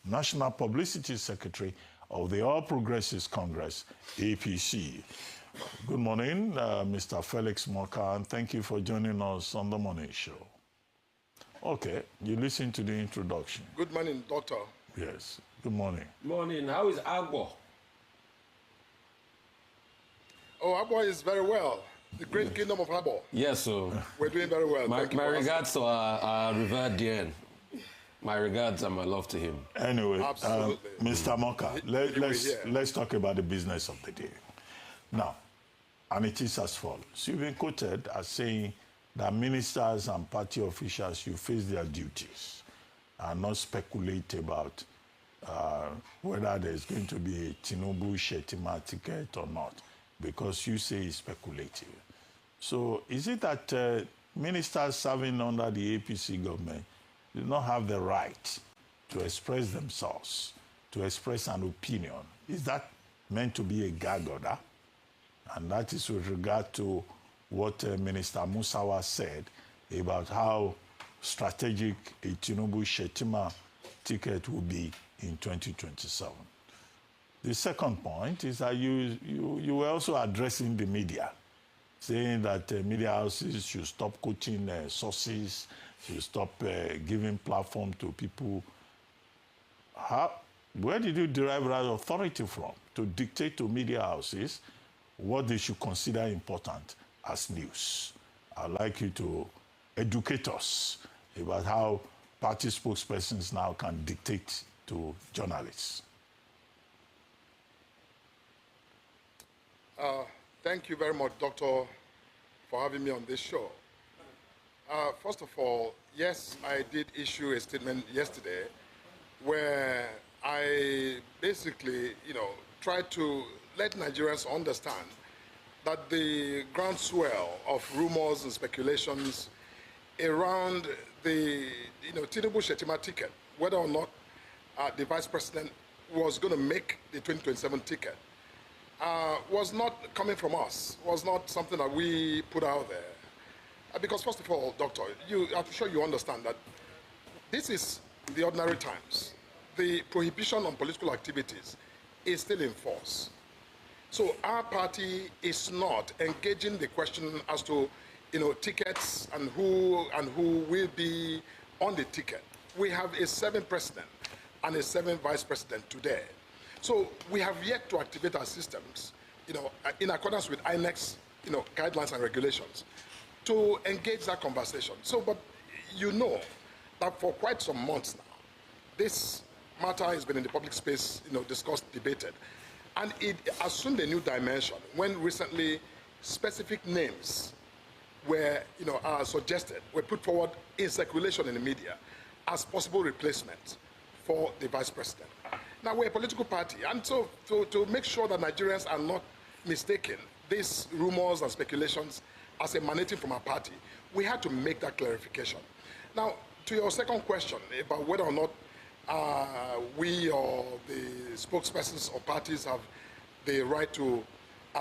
National Publicity Secretary of the All Progressives Congress, APC. Good morning, Mr. Felix Morka, and thank you for joining us on the morning show. Okay, you listen to the introduction. Good morning, Doctor. Yes, good morning. Morning. How is Agbo? Oh, Agbo is very well. The great kingdom of Agbo. Yes, so we're doing very well. my regards to our revered Dean. My regards and my love to him. Anyway, Absolutely. Mr. Morka, let's talk about the business of the day. Now, and it is as follows. You've been quoted as saying that ministers and party officials should face their duties and not speculate about whether there's going to be a Tinubu-Shettima ticket or not, because you say it's speculative. So is it that ministers serving under the APC government do not have the right to express themselves, to express an opinion? Is that meant to be a gag order? And that is with regard to what Minister Musawa said about how strategic a Tinubu-Shettima ticket will be in 2027. The second point is that you were also addressing the media, saying that media houses should stop quoting sources, should stop giving platform to people. Where did you derive that authority from to dictate to media houses what they should consider important as news? I'd like you to educate us about how party spokespersons now can dictate to journalists. Thank you very much, Doctor, for having me on this show. First of all, yes, I did issue a statement yesterday where I basically, tried to let Nigerians understand that the groundswell of rumors and speculations around the Tinubu-Shettima ticket, whether or not the vice president was going to make the 2027 ticket, was not coming from us, was not something that we put out there. Because first of all, Doctor, I'm sure you understand that this is the ordinary times. The prohibition on political activities is still in force. So our party is not engaging the question as to, tickets and who will be on the ticket. We have a 7th president and a 7th vice president today. So we have yet to activate our systems, in accordance with INEC's, guidelines and regulations, to engage that conversation. So, but that for quite some months now, this matter has been in the public space, discussed, debated. And it assumed a new dimension when recently specific names were, suggested, were put forward in circulation in the media as possible replacements for the vice president. Now, we're a political party, and so to make sure that Nigerians are not mistaken these rumors and speculations as emanating from our party, we had to make that clarification. Now, to your second question about whether or not we or the spokespersons of parties have the right to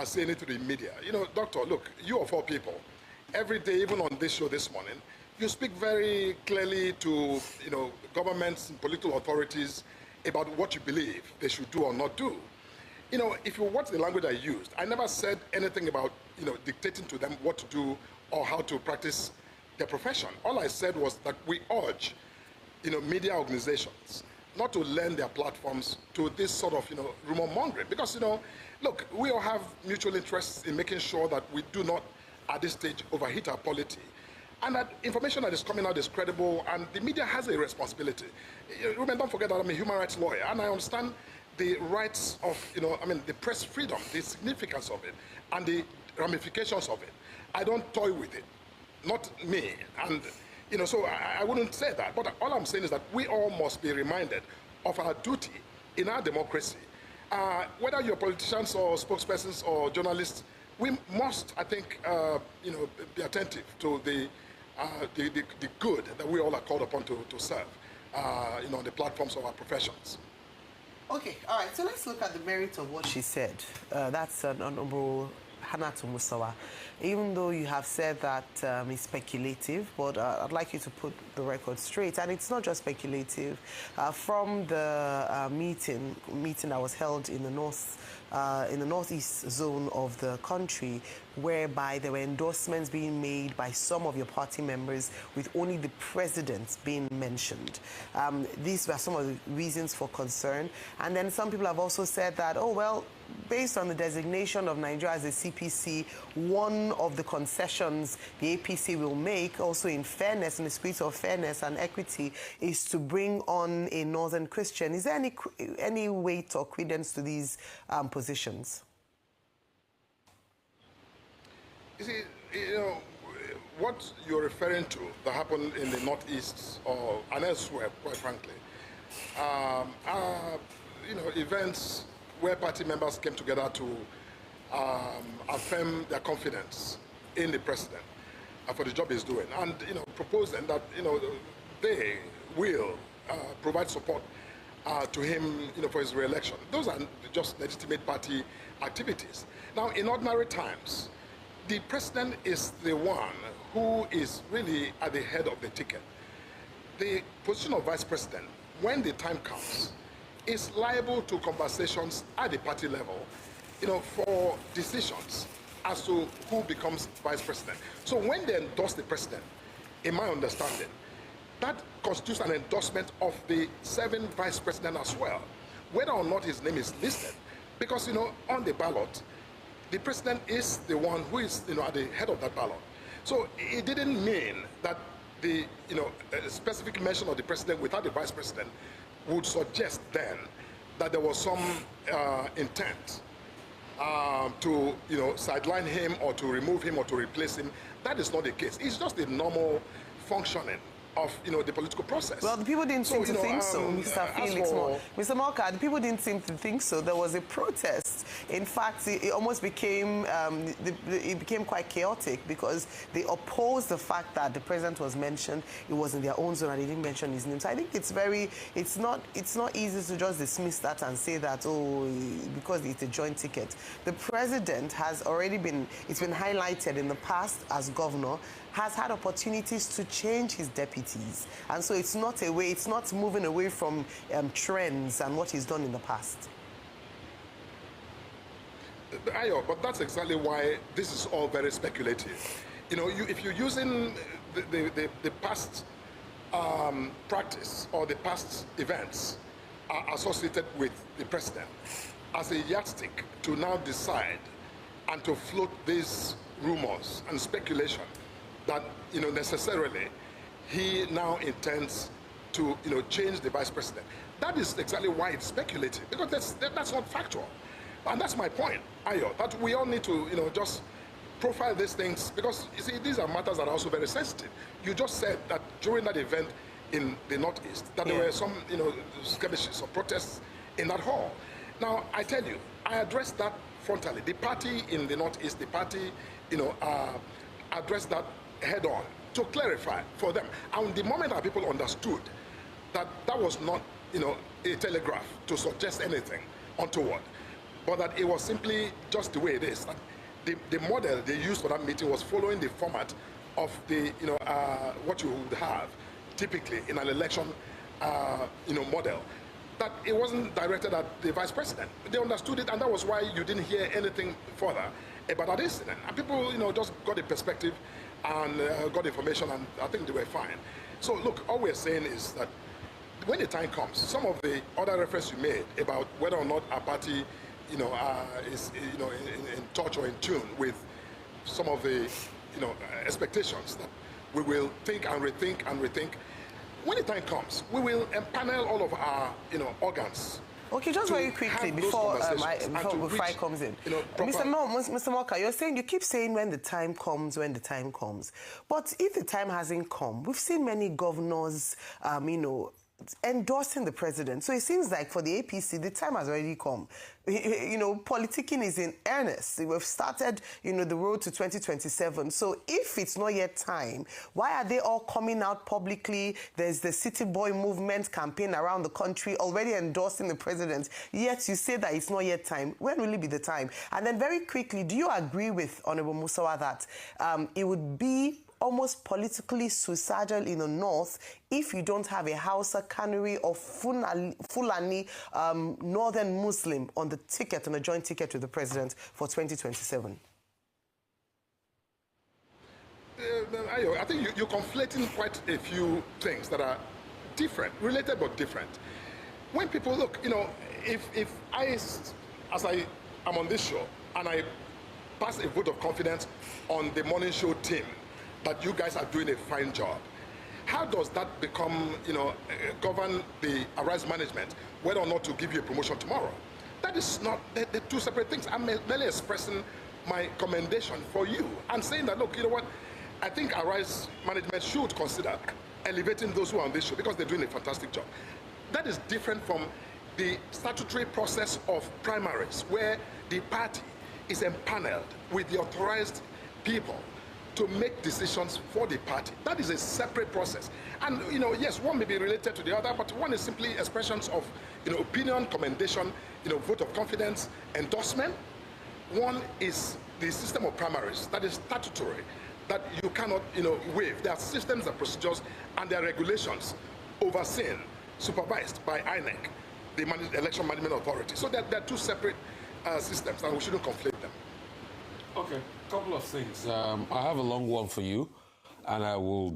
say anything to the media. Doctor, look, you of all people, every day, even on this show this morning, you speak very clearly to governments and political authorities about what you believe they should do or not do. If you watch the language I used, I never said anything about dictating to them what to do or how to practice their profession. All I said was that we urge media organizations not to lend their platforms to this sort of rumor mongering, because look, we all have mutual interests in making sure that we do not at this stage overheat our polity, and that information that is coming out is credible, and the media has a responsibility. Ruben, don't forget that I'm a human rights lawyer, and I understand the rights of, the press freedom, the significance of it, and the ramifications of it. I don't toy with it, not me, and so I wouldn't say that. But all I'm saying is that we all must be reminded of our duty in our democracy. Whether you're politicians or spokespersons or journalists, we must, I think, be attentive to the good that we all are called upon to serve, on the platforms of our professions. Okay, all right, so let's look at the merit of what she said. That's Honorable Hannatu Musawa. Even though you have said that it's speculative, but I'd like you to put the record straight. And it's not just speculative. From the meeting that was held in the northeast zone of the country, whereby there were endorsements being made by some of your party members with only the president being mentioned. These were some of the reasons for concern. And then some people have also said that, oh, well, based on the designation of Nigeria as a CPC, one of the concessions the APC will make, also in fairness, in the spirit of fairness and equity, is to bring on a Northern Christian. Is there any weight or credence to these positions? You see, what you're referring to that happened in the Northeast and elsewhere, quite frankly, are events where party members came together to affirm their confidence in the president for the job he's doing, and proposing that they will provide support to him for his re-election. Those are just legitimate party activities. Now, in ordinary times, the president is the one who is really at the head of the ticket. The position of vice president, when the time comes, is liable to conversations at the party level, for decisions as to who becomes vice president. So when they endorse the president, in my understanding, that constitutes an endorsement of the serving vice president as well, whether or not his name is listed. Because, on the ballot, the president is the one who is, at the head of that ballot. So it didn't mean that the, specific mention of the president without the vice president would suggest then that there was some intent to, sideline him or to remove him or to replace him. That is not the case. It's just the normal functioning of the political process. Well, the people didn't seem to think so, Mr. Felix Morka. Mr. Morka, the people didn't seem to think so. There was a protest. In fact, it almost became quite chaotic because they opposed the fact that the president was mentioned. It was in their own zone and they didn't mention his name. So I think it's not easy to just dismiss that and say that, oh, because it's a joint ticket. The president has already it's been highlighted in the past as governor, has had opportunities to change his deputies. And so it's not moving away from trends and what he's done in the past. Ayo, but that's exactly why this is all very speculative. If you're using the past practice or the past events associated with the president as a yardstick to now decide and to float these rumors and speculation that necessarily he now intends to change the vice president. That is exactly why it's speculative, because that's not factual. And that's my point, Ayo, that we all need to just profile these things, because you see, these are matters that are also very sensitive. You just said that during that event in the Northeast that there were some skirmishes or protests in that hall. Now, I tell you, I addressed that frontally. The party in the Northeast, the party addressed that head on to clarify for them. And the moment that people understood that that was not, a telegraph to suggest anything untoward, but that it was simply just the way it is. The model they used for that meeting was following the format of the, what you would have typically in an election, model. That it wasn't directed at the vice president. They understood it, and that was why you didn't hear anything further about that incident. And people, just got a perspective and got information, and I think they were fine. So look, all we're saying is that when the time comes, some of the other reference you made about whether or not a party, is in touch or in tune with some of the, expectations that we will think and rethink. When the time comes, we will empanel all of our, organs. Okay, just very quickly before I comes in. Mr. Morka, you keep saying when the time comes. But if the time hasn't come, we've seen many governors, endorsing the president. So it seems like for the APC, the time has already come. Politicking is in earnest. We've started, the road to 2027. So if it's not yet time, why are they all coming out publicly? There's the City Boy movement campaign around the country already endorsing the president. Yet you say that it's not yet time. When will it be the time? And then very quickly, do you agree with Honorable Musawa that it would be almost politically suicidal in the north if you don't have a Hausa, Kanuri, or Fulani northern Muslim on the ticket, on the joint ticket with the president for 2027? I think you're conflating quite a few things that are different, related but different. When people look, if I, as I am on this show, and I pass a vote of confidence on the morning show team that you guys are doing a fine job, how does that become, govern the Arise management, whether or not to give you a promotion tomorrow? That is not, they're two separate things. I'm merely expressing my commendation for you and saying that, look, you know what, I think Arise management should consider elevating those who are on this show because they're doing a fantastic job. That is different from the statutory process of primaries where the party is empaneled with the authorized people to make decisions for the party. That is a separate process. And, yes, one may be related to the other, but one is simply expressions of, opinion, commendation, vote of confidence, endorsement. One is the system of primaries that is statutory, that you cannot, waive. There are systems and procedures and there are regulations overseen, supervised by INEC, the Election Management Authority. So there are two separate systems and we shouldn't conflate them. Okay, a couple of things. I have a long one for you and I will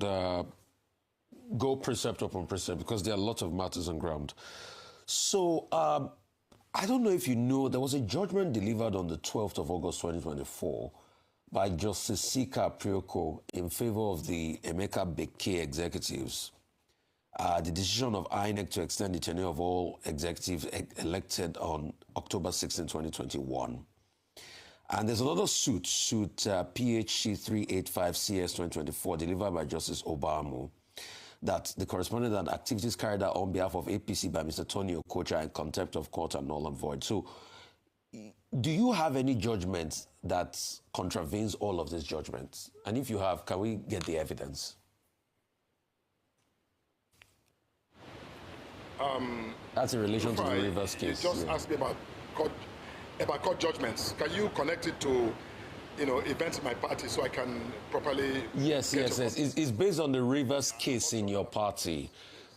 go precept upon precept because there are lots of matters on ground. So I don't know if you know, there was a judgment delivered on the 12th of August 2024 by Justice Sika Prioko in favor of the Emeka Beke executives. The decision of INEC to extend the tenure of all executives elected on October 16, 2021. And there's another suit PHC 385 CS 2024, delivered by Justice Obamo, that the correspondence and activities carried out on behalf of APC by Mr. Tony Okocha in contempt of court and null and void. So, do you have any judgment that contravenes all of these judgments? And if you have, can we get the evidence? That's in relation to the Rivers case. You just asked me about court judgments. Can you connect it to, events in my party so I can properly... Yes. It's based on the Rivers case in your party.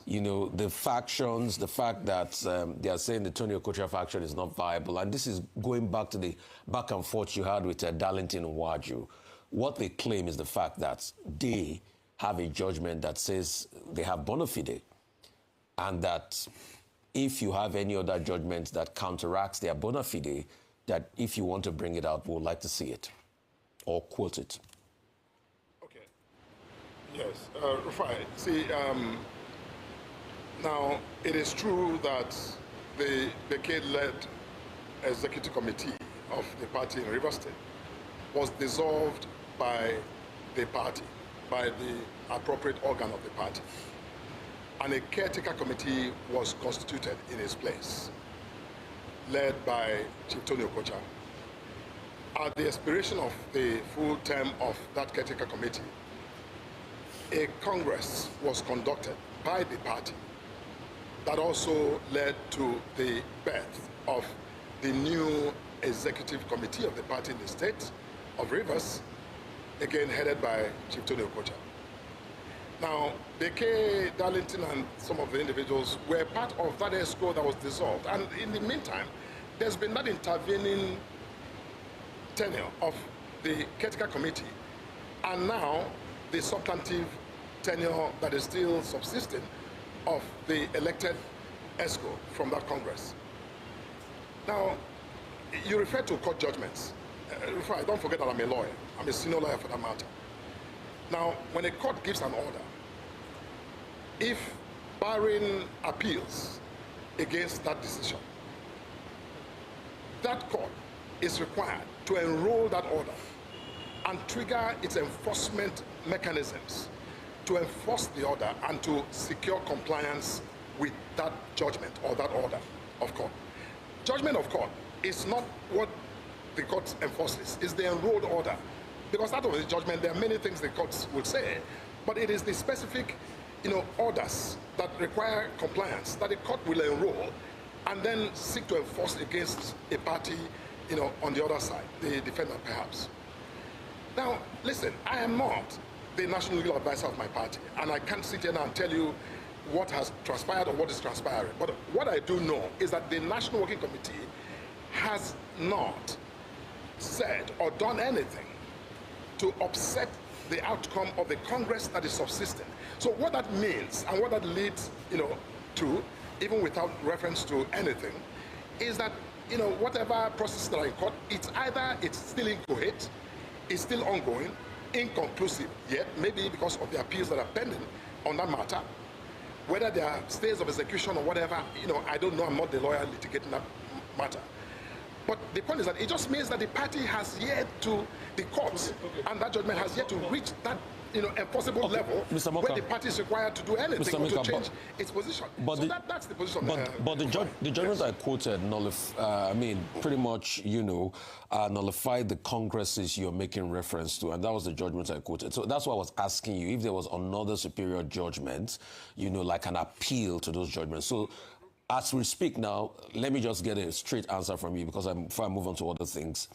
The factions, the fact that they are saying the Tony Okocha faction is not viable. And this is going back to the back and forth you had with Darlington and Waju. What they claim is the fact that they have a judgment that says they have bona fide. And that if you have any other judgment that counteracts their bona fide, that if you want to bring it out, we would like to see it or quote it. Okay. Yes. Rufai, see, now, it is true that the Beke-led executive committee of the party in Rivers State was dissolved by the party, by the appropriate organ of the party. And a caretaker committee was constituted in its place, led by Chief Tony Okocha. At the expiration of the full term of that caretaker committee, a congress was conducted by the party that also led to the birth of the new executive committee of the party in the state of Rivers, again headed by Chief Tony Okocha. Now, Beke, Darlington, and some of the individuals were part of that ESCO that was dissolved. And in the meantime, there's been that intervening tenure of the caretaker committee, and now the substantive tenure that is still subsisting of the elected ESCO from that Congress. Now, you refer to court judgments. Don't forget that I'm a lawyer. I'm a senior lawyer for that matter. Now, when a court gives an order, if barring appeals against that decision, that court is required to enroll that order and trigger its enforcement mechanisms to enforce the order and to secure compliance with that judgment or that order of court. Judgment of court is not what the court enforces, it's the enrolled order. Because out of the judgment, there are many things the courts will say, but it is the specific, orders that require compliance that the court will enroll and then seek to enforce against a party, on the other side, the defendant perhaps. Now, listen, I am not the national legal advisor of my party, and I can't sit here now and tell you what has transpired or what is transpiring. But what I do know is that the National Working Committee has not said or done anything to upset the outcome of the Congress that is subsisting. So what that means and what that leads, to, even without reference to anything, is that, whatever processes that are in court, it's either it's still incoherent, it's still ongoing, inconclusive yet, maybe because of the appeals that are pending on that matter, whether there are stays of execution or whatever, I don't know, I'm not the lawyer litigating that matter. But the point is that it just means that the party has yet to, the courts, and that judgment has yet to reach that enforceable level where the party is required to do anything to change its position. But so that's the position. But the judgment I quoted, pretty much, nullified the Congresses you're making reference to, and that was the judgment I quoted. So that's why I was asking you if there was another superior judgment, like an appeal to those judgments. So as we speak now, let me just get a straight answer from you, because before I move on to other things.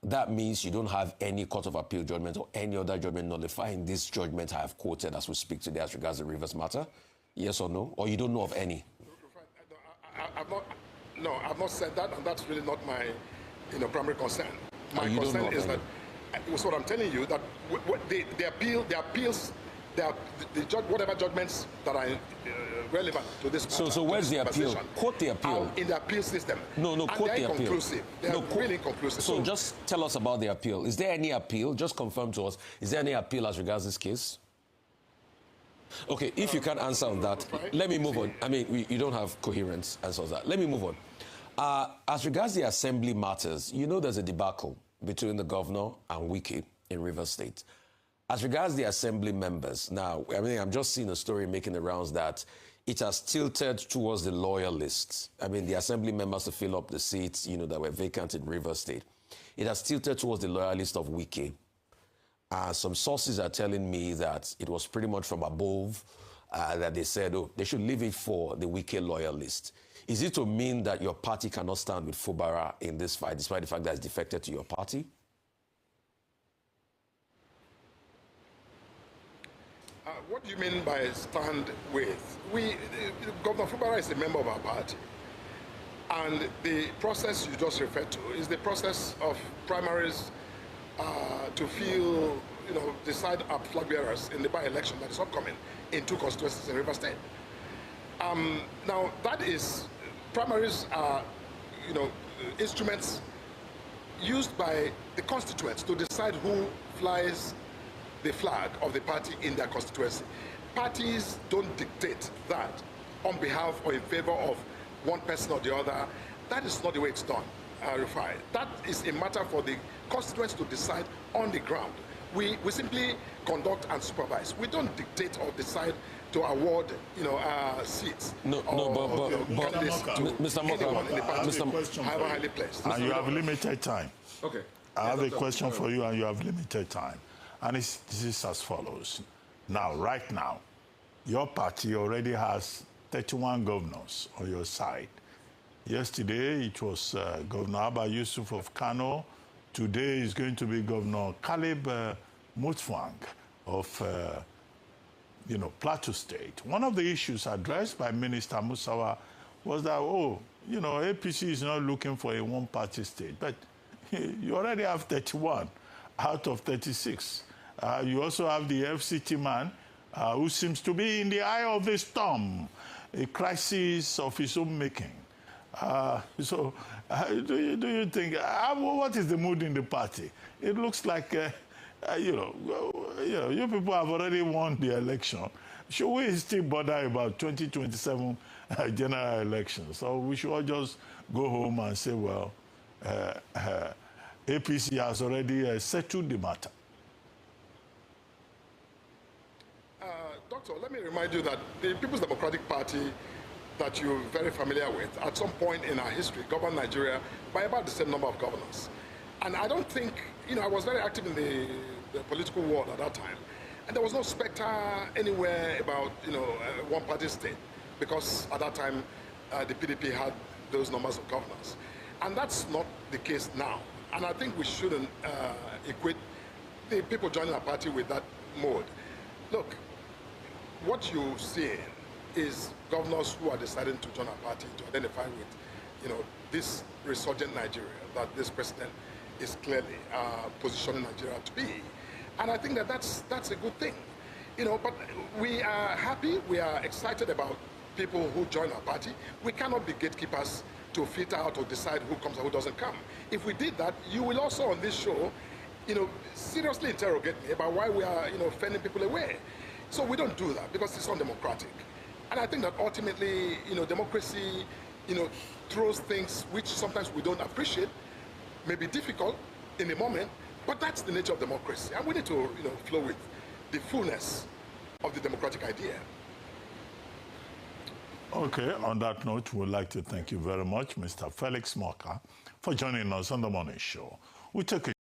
That means you don't have any court of appeal judgment or any other judgment nullifying this judgment I have quoted as we speak today as regards the Rivers matter? Yes or no? Or you don't know of any? I've not said that, and that's really not my primary concern. My concern is that, what I'm telling you, that the appeals, whatever judgments that are relevant to this matter. So where's the appeal? Quote the appeal. In the appeal system. No, quote the appeal. They are really inconclusive. So just tell us about the appeal. Is there any appeal? Just confirm to us. Is there any appeal as regards this case? Okay, if you can't answer on that, let me move on. You don't have coherence answers that. Let me move on. As regards the assembly matters, there's a debacle between the governor and Wike in Rivers State. As regards the assembly members, now, I'm just seeing a story making the rounds that it has tilted towards the loyalists. The assembly members to fill up the seats, that were vacant in Rivers State. It has tilted towards the loyalists of Wike. Some sources are telling me that it was pretty much from above that they said, they should leave it for the Wike loyalists. Is it to mean that your party cannot stand with Fubara in this fight, despite the fact that it's defected to your party? What do you mean by stand with? Governor Fubara is a member of our party. And the process you just referred to is the process of primaries to decide our flag bearers in the by-election that is upcoming in 2 constituencies in Rivers State. Now, primaries are, instruments used by the constituents to decide who flies the flag of the party in their constituency. Parties don't dictate that on behalf or in favor of one person or the other. That is not the way it's done, Rufai. That is a matter for the constituents to decide on the ground. We simply conduct and supervise. We don't dictate or decide to award, seats. Mr. Morka, however highly placed. And you have limited time. Okay. I have a question for you, and you have limited time. And this is as follows. Now, right now, your party already has 31 governors on your side. Yesterday, it was Governor Abba Yusuf of Kano. Today is going to be Governor Caleb Mutfwang of, Plateau State. One of the issues addressed by Minister Musawa was that, APC is not looking for a one-party state. But you already have 31 out of 36. You also have the FCT man who seems to be in the eye of the storm, a crisis of his own making. Do you think, what is the mood in the party? It looks like, you people have already won the election. Should we still bother about 2027 general elections? So we should all just go home and say, well, APC has already settled the matter. Doctor, let me remind you that the People's Democratic Party that you're very familiar with, at some point in our history, governed Nigeria by about the same number of governors. And I don't think, I was very active in the political world at that time, and there was no specter anywhere about, one-party state, because at that time, the PDP had those numbers of governors. And that's not the case now. And I think we shouldn't equate the people joining our party with that mode, look, what you see is governors who are deciding to join our party to identify with, this resurgent Nigeria that this president is clearly positioning Nigeria to be. And I think that that's a good thing. But we are happy, we are excited about people who join our party. We cannot be gatekeepers to filter out or decide who comes and who doesn't come. If we did that, you will also on this show, seriously interrogate me about why we are, fending people away. So we don't do that because it's undemocratic. And I think that ultimately, democracy, throws things which sometimes we don't appreciate, may be difficult in the moment, but that's the nature of democracy. And we need to, flow with the fullness of the democratic idea. Okay, on that note, we'd like to thank you very much, Mr. Felix Morka, for joining us on The Morning Show. We take a